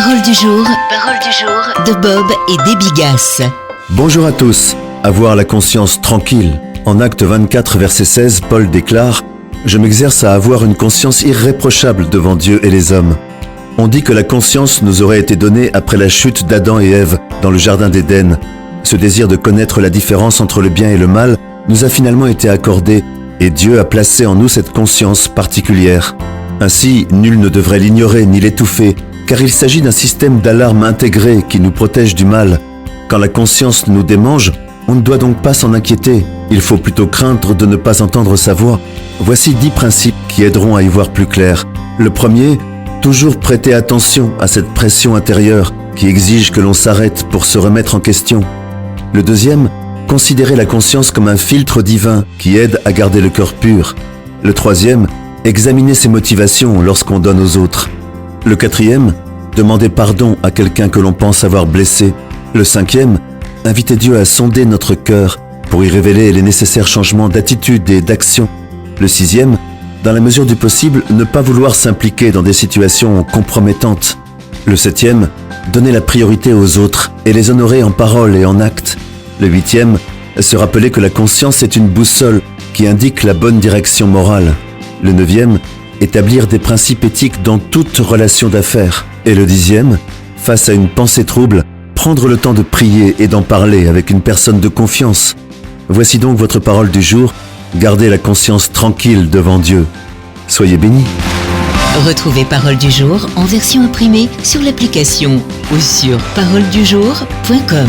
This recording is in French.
Parole du jour de Bob et Déby Gass. Bonjour à tous. Avoir la conscience tranquille. En Actes 24, verset 16, Paul déclare « Je m'exerce à avoir une conscience irréprochable devant Dieu et les hommes ». On dit que la conscience nous aurait été donnée après la chute d'Adam et Ève dans le jardin d'Éden. Ce désir de connaître la différence entre le bien et le mal nous a finalement été accordé et Dieu a placé en nous cette conscience particulière. Ainsi, nul ne devrait l'ignorer ni l'étouffer, car il s'agit d'un système d'alarme intégré qui nous protège du mal. Quand la conscience nous démange, on ne doit donc pas s'en inquiéter. Il faut plutôt craindre de ne pas entendre sa voix. Voici 10 principes qui aideront à y voir plus clair. Le premier, toujours prêter attention à cette pression intérieure qui exige que l'on s'arrête pour se remettre en question. Le deuxième, considérer la conscience comme un filtre divin qui aide à garder le cœur pur. Le troisième, examiner ses motivations lorsqu'on donne aux autres. Le quatrième, demander pardon à quelqu'un que l'on pense avoir blessé. Le cinquième, inviter Dieu à sonder notre cœur pour y révéler les nécessaires changements d'attitude et d'action. Le sixième, dans la mesure du possible, ne pas vouloir s'impliquer dans des situations compromettantes. Le septième, donner la priorité aux autres et les honorer en parole et en acte. Le huitième, se rappeler que la conscience est une boussole qui indique la bonne direction morale. Le neuvième, établir des principes éthiques dans toute relation d'affaires. Et le dixième, face à une pensée trouble, prendre le temps de prier et d'en parler avec une personne de confiance. Voici donc votre parole du jour. Gardez la conscience tranquille devant Dieu. Soyez bénis. Retrouvez Parole du jour en version imprimée sur l'application ou sur paroledujour.com.